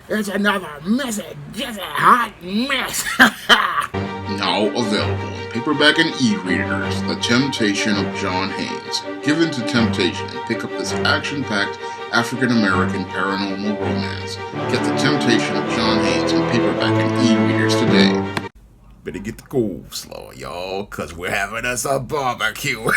It's another messy, just hot mess. Now available in paperback and e-readers, The Temptation of John Haynes. Give in to temptation and pick up this action-packed African-American paranormal romance. Get The Temptation of John Haynes in paperback and e-readers today. Better get the coleslaw, y'all, cause we're having us a barbecue.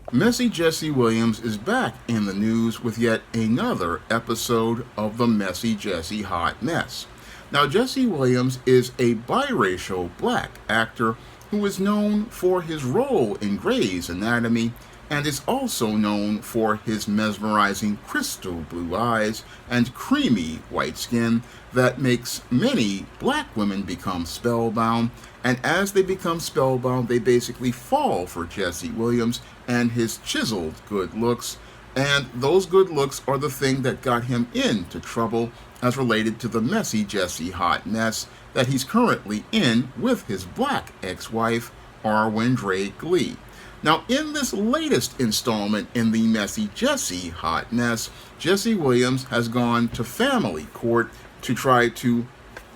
Messy Jesse Williams is back in the news with yet another episode of the Messy Jesse Hot Mess. Now, Jesse Williams is a biracial black actor who is known for his role in Grey's Anatomy and is also known for his mesmerizing crystal blue eyes and creamy white skin that makes many black women become spellbound, and as they become spellbound, they basically fall for Jesse Williams and his chiseled good looks, and those good looks are the thing that got him into trouble as related to the Messy Jesse hot mess that he's currently in with his black ex-wife, Arwen Drake Lee. Now, in this latest installment in the Messy Jesse hot mess, Jesse Williams has gone to family court to try to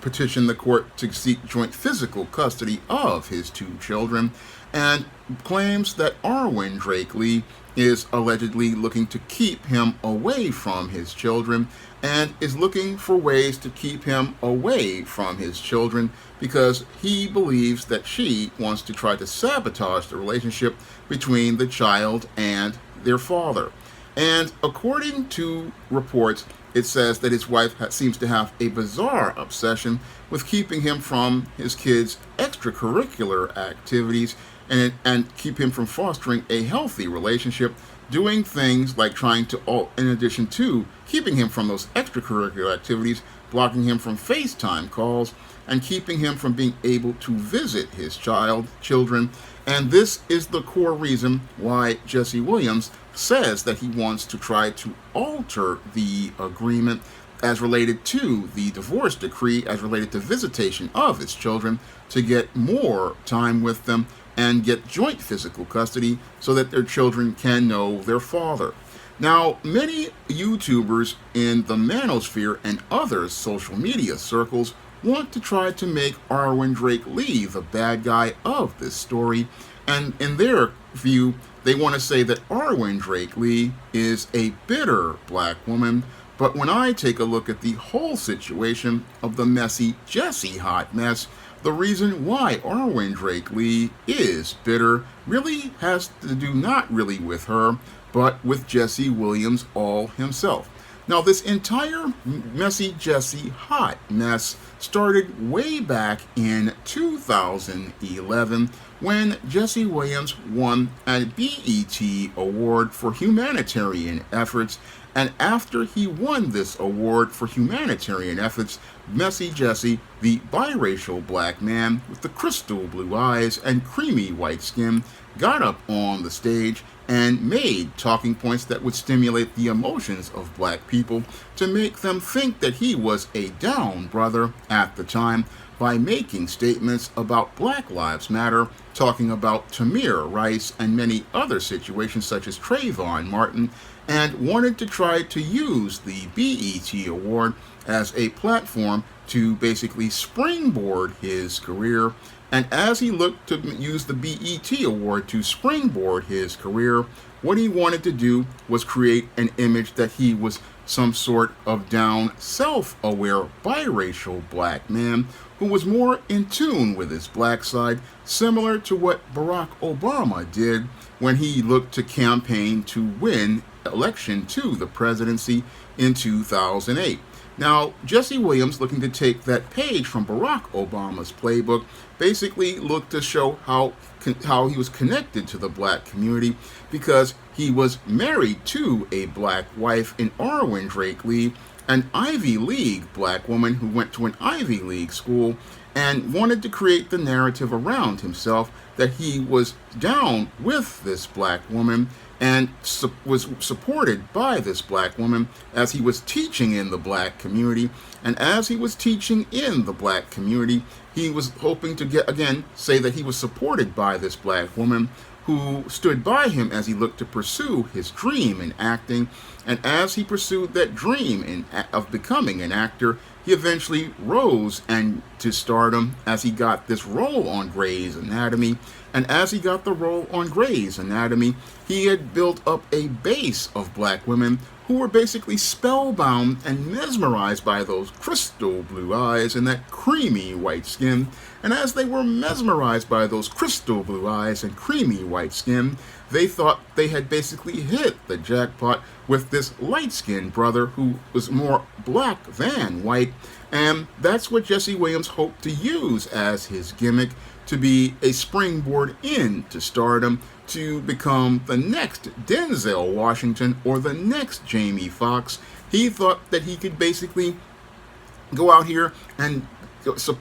petition the court to seek joint physical custody of his two children, and claims that Arwen Drake Lee is allegedly looking to keep him away from his children and is looking for ways to keep him away from his children because he believes that she wants to try to sabotage the relationship between the child and their father. And according to reports, it says that his wife seems to have a bizarre obsession with keeping him from his kids' extracurricular activities and keep him from fostering a healthy relationship, doing things like trying to, in addition to keeping him from those extracurricular activities, blocking him from FaceTime calls, and keeping him from being able to visit his children. And this is the core reason why Jesse Williams says that he wants to try to alter the agreement as related to the divorce decree, as related to visitation of his children, to get more time with them and get joint physical custody so that their children can know their father. Now, many YouTubers in the manosphere and other social media circles want to try to make Arwen Drake Lee the bad guy of this story, and in their view, they want to say that Arwen Drake Lee is a bitter black woman. But when I take a look at the whole situation of the Messy Jesse hot mess, the reason why Arwen Drake Lee is bitter really has to do not really with her, but with Jesse Williams all himself. Now, this entire Messy Jesse hot mess started way back in 2011 when Jesse Williams won a BET Award for humanitarian efforts. And after he won this award for humanitarian efforts, Messy Jesse, the biracial black man with the crystal blue eyes and creamy white skin, got up on the stage and made talking points that would stimulate the emotions of black people to make them think that he was a down brother at the time by making statements about Black Lives Matter, talking about Tamir Rice and many other situations such as Trayvon Martin, and wanted to try to use the BET Award as a platform to basically springboard his career. And as he looked to use the BET Award to springboard his career, what he wanted to do was create an image that he was some sort of down, self-aware, biracial black man who was more in tune with his black side, similar to what Barack Obama did when he looked to campaign to win election to the presidency in 2008. Now, Jesse Williams, looking to take that page from Barack Obama's playbook, basically looked to show how he was connected to the black community because he was married to a black wife in Arwen Drake Lee, an Ivy League black woman who went to an Ivy League school, and wanted to create the narrative around himself that he was down with this black woman and was supported by this black woman as he was teaching in the black community. And as he was teaching in the black community, he was hoping to say that he was supported by this black woman, who stood by him as he looked to pursue his dream in acting. And as he pursued that dream of becoming an actor, he eventually rose and to stardom as he got this role on Grey's Anatomy. And as he got the role on Grey's Anatomy, he had built up a base of black women who were basically spellbound and mesmerized by those crystal blue eyes and that creamy white skin. And as they were mesmerized by those crystal blue eyes and creamy white skin, they thought they had basically hit the jackpot with this light-skinned brother who was more black than white. And that's what Jesse Williams hoped to use as his gimmick, to be a springboard into stardom, to become the next Denzel Washington or the next Jamie Foxx. He thought that he could basically go out here and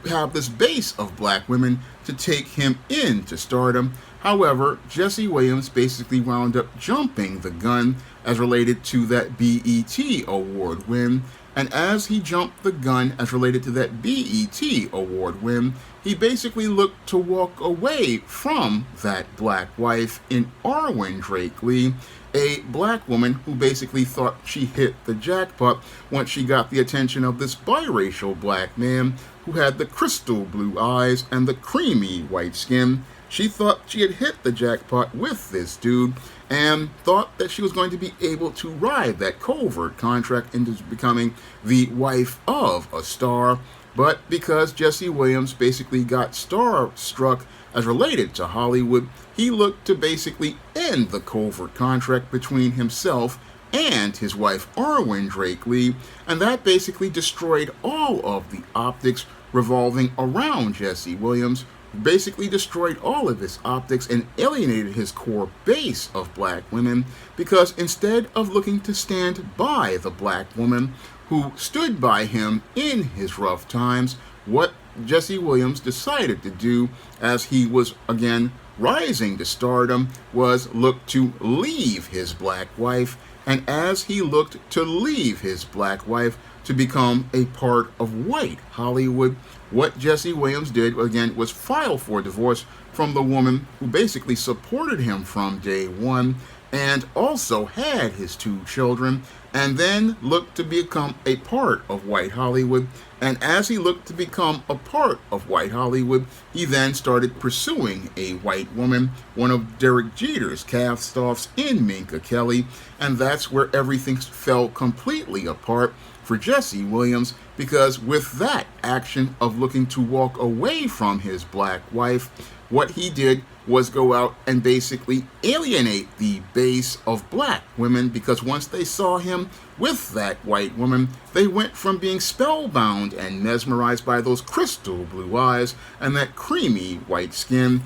have this base of black women to take him into stardom. However, Jesse Williams basically wound up jumping the gun as related to that BET award win. And as he jumped the gun as related to that BET award win, he basically looked to walk away from that black wife in Arwen Drake Lee, a black woman who basically thought she hit the jackpot once she got the attention of this biracial black man who had the crystal blue eyes and the creamy white skin. She thought she had hit the jackpot with this dude and thought that she was going to be able to ride that covert contract into becoming the wife of a star. But because Jesse Williams basically got starstruck as related to Hollywood, he looked to basically end the covert contract between himself and his wife Arwen Drake Lee, and that basically destroyed all of the optics revolving around Jesse Williams, basically destroyed all of his optics and alienated his core base of black women, because instead of looking to stand by the black woman who stood by him in his rough times, what Jesse Williams decided to do as he was again rising to stardom was look to leave his black wife. And as he looked to leave his black wife to become a part of white Hollywood, what Jesse Williams did again was file for divorce from the woman who basically supported him from day one and also had his 2 children, and then looked to become a part of white Hollywood. And as he looked to become a part of white Hollywood, he then started pursuing a white woman, one of Derek Jeter's cast-offs in Minka Kelly, and that's where everything fell completely apart for Jesse Williams, because with that action of looking to walk away from his black wife, what he did was go out and basically alienate the base of black women, because once they saw him with that white woman, they went from being spellbound and mesmerized by those crystal blue eyes and that creamy white skin,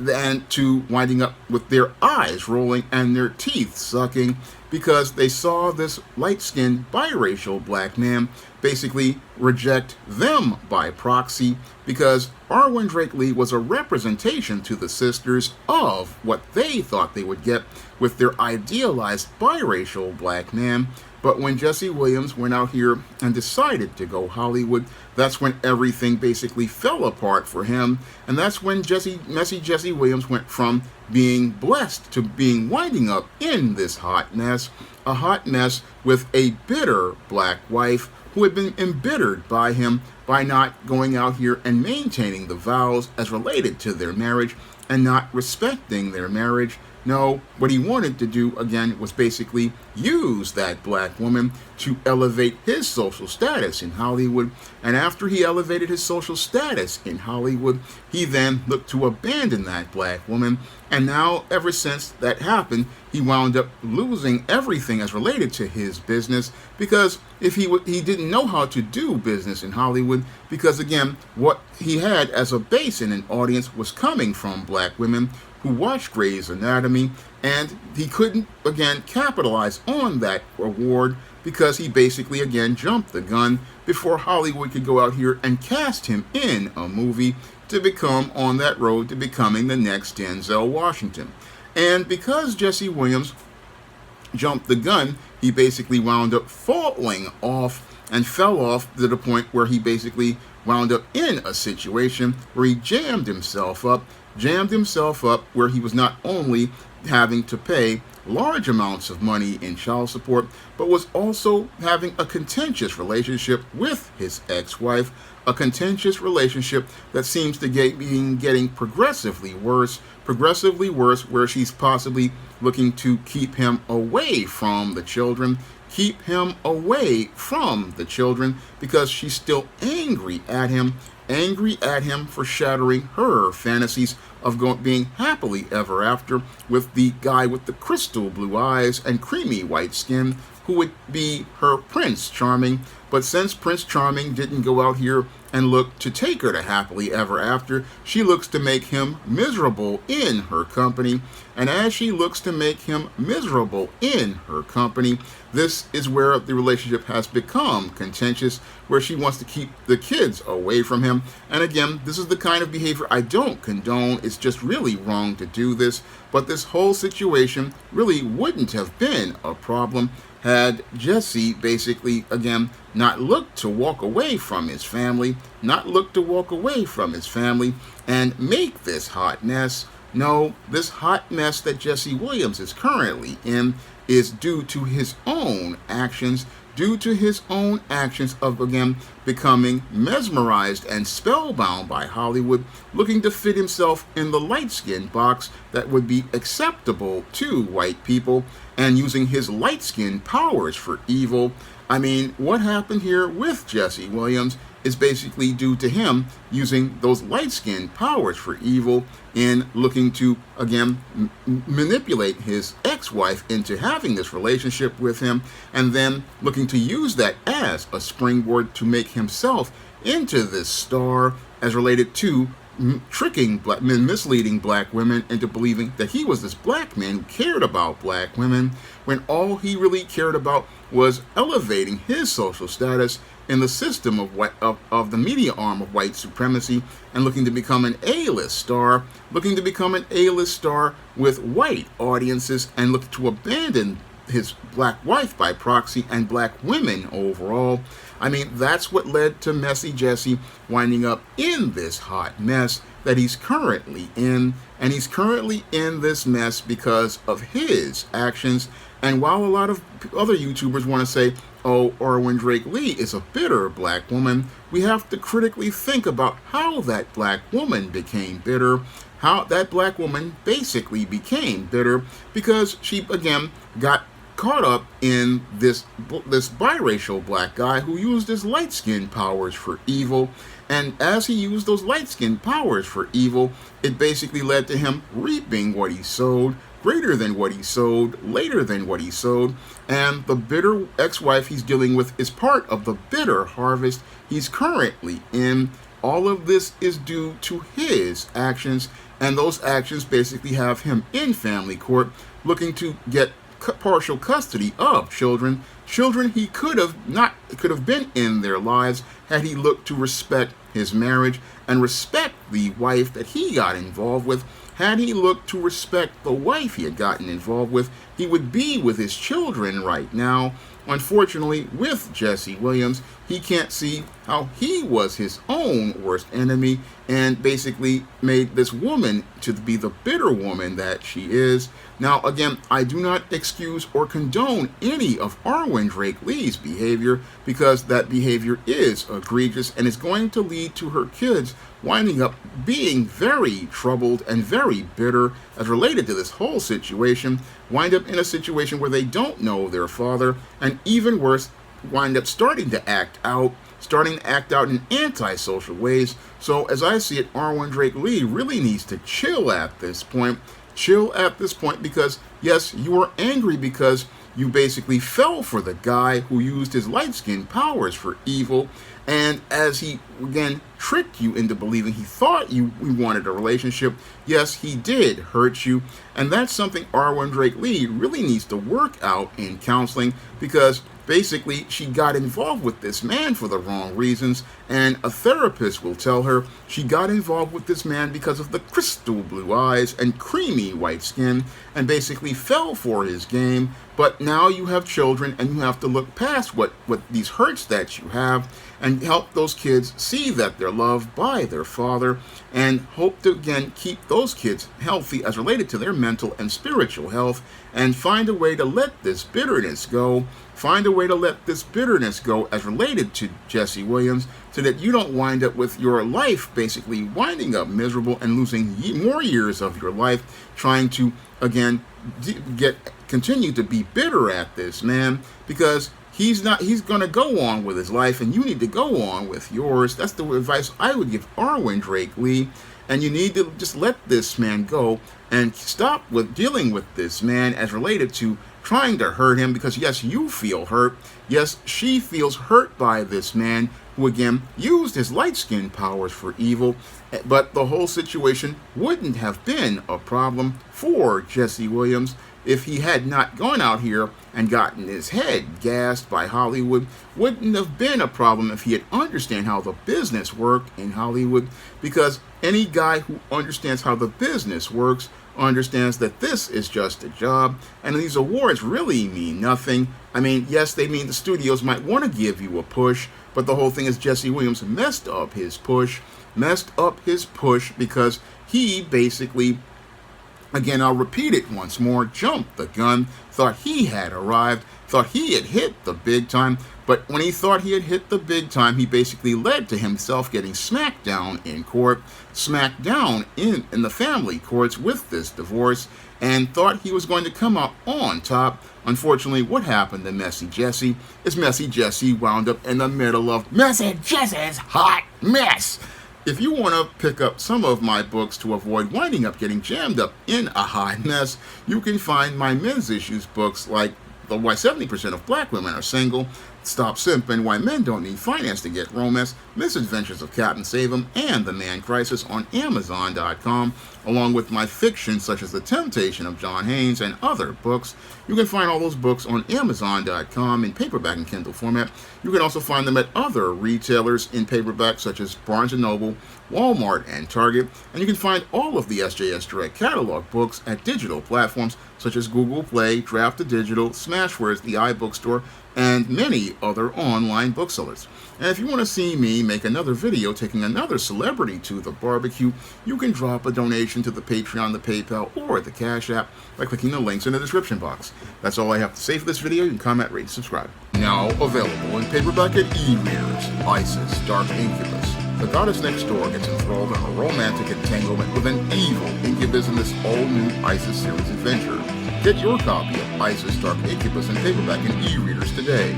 and to winding up with their eyes rolling and their teeth sucking, because they saw this light-skinned biracial black man basically reject them by proxy, because Arwen Drake Lee was a representation to the sisters of what they thought they would get with their idealized biracial black man. But when Jesse Williams went out here and decided to go Hollywood, that's when everything basically fell apart for him. And that's when Messy Jesse Williams went from being blessed to being winding up in this hot mess, a hot mess with a bitter black wife who had been embittered by him by not going out here and maintaining the vows as related to their marriage and not respecting their marriage. No, what he wanted to do, again, was basically use that black woman to elevate his social status in Hollywood. And after he elevated his social status in Hollywood, he then looked to abandon that black woman. And now, ever since that happened, he wound up losing everything as related to his business, because if he didn't know how to do business in Hollywood, because again, what he had as a base in an audience was coming from black women who watched Grey's Anatomy, and he couldn't, again, capitalize on that award because he basically, again, jumped the gun before Hollywood could go out here and cast him in a movie to become on that road to becoming the next Denzel Washington. And because Jesse Williams jumped the gun, he basically wound up falling off and fell off to the point where he basically wound up in a situation where he jammed himself up jammed himself up where he was not only having to pay large amounts of money in child support, but was also having a contentious relationship with his ex-wife, a contentious relationship that seems to be getting progressively worse, where she's possibly looking to keep him away from the children, because she's still angry at him for shattering her fantasies of being happily ever after with the guy with the crystal blue eyes and creamy white skin who would be her Prince Charming. But since Prince Charming didn't go out here and look to take her to happily ever after, she looks to make him miserable in her company. And as she looks to make him miserable in her company, this is where the relationship has become contentious, where she wants to keep the kids away from him. And again, this is the kind of behavior I don't condone. It's just really wrong to do this. But this whole situation really wouldn't have been a problem had Jesse basically, again, not looked to walk away from his family, and make this hot mess. No, this hot mess that Jesse Williams is currently in is due to his own actions, of, again, becoming mesmerized and spellbound by Hollywood, looking to fit himself in the light-skinned box that would be acceptable to white people, and using his light-skinned powers for evil. I mean, what happened here with Jesse Williams is basically due to him using those light-skinned powers for evil in looking to, again, manipulate his ex-wife into having this relationship with him, and then looking to use that as a springboard to make himself into this star as related to tricking black men, misleading black women into believing that he was this black man who cared about black women, when all he really cared about was elevating his social status in the system of the media arm of white supremacy, and looking to become an A-list star, with white audiences, and looking to abandon his black wife by proxy and black women overall. I mean, that's what led to Messy Jesse winding up in this hot mess that he's currently in. And he's currently in this mess because of his actions. And while a lot of other YouTubers want to say, oh, Arwen Drake Lee is a bitter black woman, we have to critically think about how that black woman became bitter. How that black woman basically became bitter because she, again, got caught up in this biracial black guy who used his light-skinned powers for evil. And as he used those light-skinned powers for evil, it basically led to him reaping what he sowed, greater than what he sowed, later than what he sowed. And the bitter ex-wife he's dealing with is part of the bitter harvest he's currently in. All of this is due to his actions, and those actions basically have him in family court looking to get partial custody of children he could have been in their lives had he looked to respect his marriage and respect the wife that he got involved with. Had he looked to respect the wife he had gotten involved with, he would be with his children right now. Unfortunately, with Jesse Williams, he can't see how he was his own worst enemy and basically made this woman to be the bitter woman that she is. Now, again, I do not excuse or condone any of Arwen Drake Lee's behavior, because that behavior is egregious and is going to lead to her kids winding up being very troubled and very bitter as related to this whole situation, wind up in a situation where they don't know their father, and even worse, wind up starting to act out in antisocial ways. So as I see it, Arwen Drake Lee really needs to chill at this point, because yes, you are angry because you basically fell for the guy who used his light-skinned powers for evil, and as he, again, tricked you into believing he thought you wanted a relationship, yes, he did hurt you, and that's something Arwen Drake Lee really needs to work out in counseling, because basically she got involved with this man for the wrong reasons, and a therapist will tell her she got involved with this man because of the crystal blue eyes and creamy white skin, and basically fell for his game. But now you have children, and you have to look past what these hurts that you have and help those kids see that their loved by their father, and hope to again keep those kids healthy as related to their mental and spiritual health, and find a way to let this bitterness go. Find a way to let this bitterness go as related to Jesse Williams, so that you don't wind up with your life basically winding up miserable and losing more years of your life trying to again continue to be bitter at this man, because he's going to go on with his life, and you need to go on with yours. That's the advice I would give Arwen Drake Lee. And you need to just let this man go and stop with dealing with this man as related to trying to hurt him, because yes, you feel hurt. Yes, she feels hurt by this man who again used his light-skinned powers for evil, but the whole situation wouldn't have been a problem for Jesse Williams if he had not gone out here and gotten his head gassed by Hollywood. Wouldn't have been a problem if he had understand how the business worked in Hollywood, because any guy who understands how the business works understands that this is just a job, and these awards really mean nothing. I mean, yes, they mean the studios might want to give you a push, but the whole thing is Jesse Williams messed up his push because he basically, again, I'll repeat it once more, jumped the gun, thought he had arrived, thought he had hit the big time, but when he thought he had hit the big time, he basically led to himself getting smacked down in court, smacked down in the family courts with this divorce, and thought he was going to come out on top. Unfortunately, what happened to Messy Jesse is Messy Jesse wound up in the middle of Messy Jesse's Hot Mess. If you want to pick up some of my books to avoid winding up getting jammed up in a hot mess, you can find my men's issues books like The Why 70% of Black Women Are Single, Stop Simping, Why Men Don't Need Finance to Get Romance, Misadventures of Captain Save-'Em, and The Man Crisis on Amazon.com, along with my fiction such as The Temptation of John Haynes and other books. You can find all those books on Amazon.com in paperback and Kindle format. You can also find them at other retailers in paperback such as Barnes & Noble, Walmart, and Target. And you can find all of the SJS Direct catalog books at digital platforms such as Google Play, Draft2Digital, Smashwords, the iBookstore, and many other online booksellers. And if you want to see me make another video taking another celebrity to the barbecue, you can drop a donation to the Patreon, the PayPal, or the Cash App by clicking the links in the description box. That's all I have to say for this video. You can comment, rate, and subscribe. Now available in paperback and e-readers, Isis, Dark Incubus. The goddess next door gets enthralled in a romantic entanglement with an evil incubus in this all-new Isis series adventure. Get your copy of Isis, Dark Incubus in paperback and e-readers today.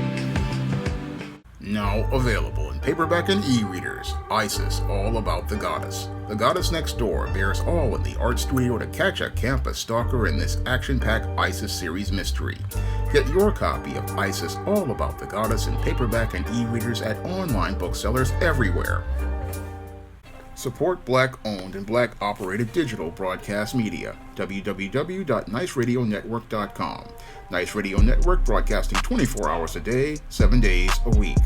Now available in paperback and e-readers, Isis, All About the Goddess. The goddess next door bears all in the art studio to catch a campus stalker in this action-packed Isis series mystery. Get your copy of Isis, All About the Goddess in paperback and e-readers at online booksellers everywhere. Support Black-owned and Black-operated digital broadcast media. www.niceradionetwork.com. Nice Radio Network, broadcasting 24 hours a day, 7 days a week.